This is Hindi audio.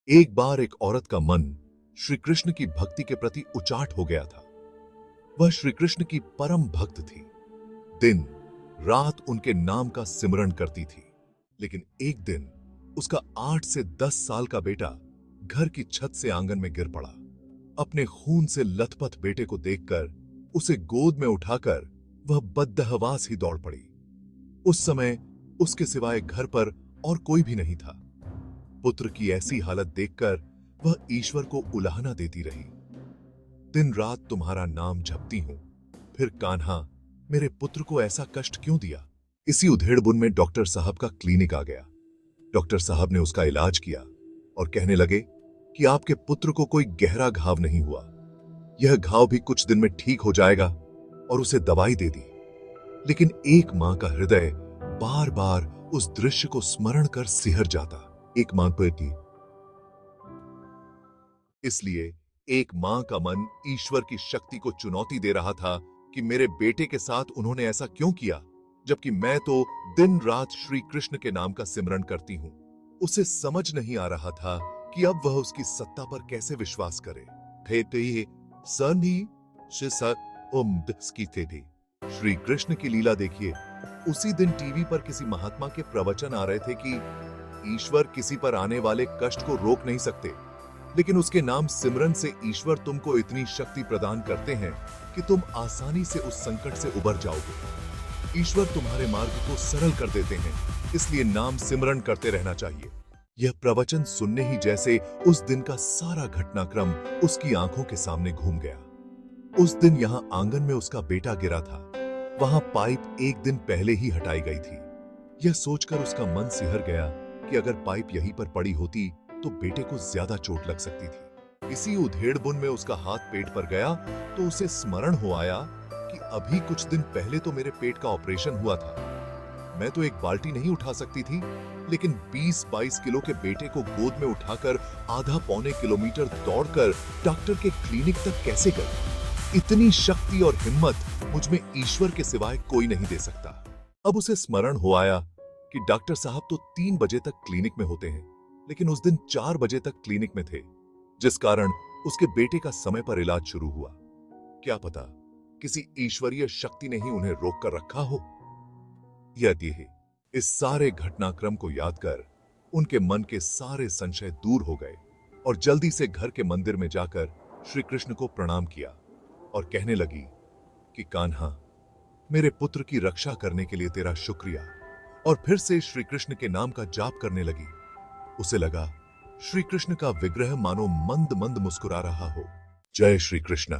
एक बार एक औरत का मन श्री कृष्ण की भक्ति के प्रति उचाट हो गया था। वह श्री कृष्ण की परम भक्त थी। दिन रात उनके नाम का सिमरण करती थी। लेकिन एक दिन उसका 8 से 10 साल का बेटा घर की छत से आंगन में गिर पड़ा। अपने खून से लथपथ बेटे को देखकर उसे गोद में उठाकर वह बद्दहवास ही दौड़ पड़ी। उस समय उसके सिवाय घर पर और कोई भी नहीं था। पुत्र की ऐसी हालत देखकर वह ईश्वर को उलाहना देती रही। दिन रात तुम्हारा नाम जपती हूं, फिर कान्हा मेरे पुत्र को ऐसा कष्ट क्यों दिया। इसी उधेड़बुन में डॉक्टर साहब का क्लिनिक आ गया। डॉक्टर साहब ने उसका इलाज किया और कहने लगे कि आपके पुत्र को कोई गहरा घाव नहीं हुआ, यह घाव भी कुछ दिन में ठीक हो जाएगा, और उसे दवाई दे दी। लेकिन एक मां का हृदय बार बार उस दृश्य को स्मरण कर सिहर जाता। एक मां बेटी, इसलिए एक मां का मन ईश्वर की शक्ति को चुनौती दे रहा था कि मेरे बेटे के साथ उन्होंने ऐसा क्यों किया, जबकि मैं तो दिन रात श्री कृष्ण के नाम का सिमरन करती हूं। उसे समझ नहीं आ रहा था कि अब वह उसकी सत्ता पर कैसे विश्वास करे। श्री कृष्ण की लीला देखिए। उसी दिन टीवी पर किसी महात्मा के प्रवचन आ रहे थे कि ईश्वर किसी पर आने वाले कष्ट को रोक नहीं सकते, लेकिन उसके नाम सिमरन से ईश्वर तुमको इतनी शक्ति प्रदान करते हैं कि तुम आसानी से उस संकट से उबर जाओगे। ईश्वर तुम्हारे मार्ग को सरल कर देते हैं, इसलिए नाम सिमरन करते रहना चाहिए। यह प्रवचन सुनने ही जैसे उस दिन का सारा घटनाक्रम उसकी आंखों के सामने घूम गया। उस दिन यहां आंगन में उसका बेटा गिरा था। वहां पाइप एक दिन पहले ही हटाई गई थी। यह सोचकर उसका मन सिहर गया कि अगर पाइप यहीं पर पड़ी होती तो बेटे को ज्यादा चोट लग सकती थी। इसी उधेड़बुन में उसका हाथ पेट पर गया तो उसे स्मरण हो आया कि अभी कुछ दिन पहले तो मेरे पेट का ऑपरेशन हुआ था। मैं तो एक बाल्टी नहीं उठा सकती थी, लेकिन 20-22 किलो के बेटे को गोद में उठाकर आधा पौने किलोमीटर दौड़कर डॉक्टर के क्लिनिक तक कैसे गई। इतनी शक्ति और हिम्मत मुझ में ईश्वर के सिवाय कोई नहीं दे सकता। अब उसे स्मरण हो आया कि डॉक्टर साहब तो 3 बजे तक क्लिनिक में होते हैं, लेकिन उस दिन 4 बजे तक क्लिनिक में थे, जिस कारण उसके बेटे का समय पर इलाज शुरू हुआ। क्या पता किसी ईश्वरीय शक्ति ने ही उन्हें रोक कर रखा हो। यदि इस सारे घटनाक्रम को याद कर उनके मन के सारे संशय दूर हो गए और जल्दी से घर के मंदिर में जाकर श्री कृष्ण को प्रणाम किया और कहने लगी कि कान्हा, मेरे पुत्र की रक्षा करने के लिए तेरा शुक्रिया। और फिर से श्री कृष्ण के नाम का जाप करने लगी। उसे लगा श्री कृष्ण का विग्रह मानो मंद मंद मुस्कुरा रहा हो। जय श्री कृष्ण।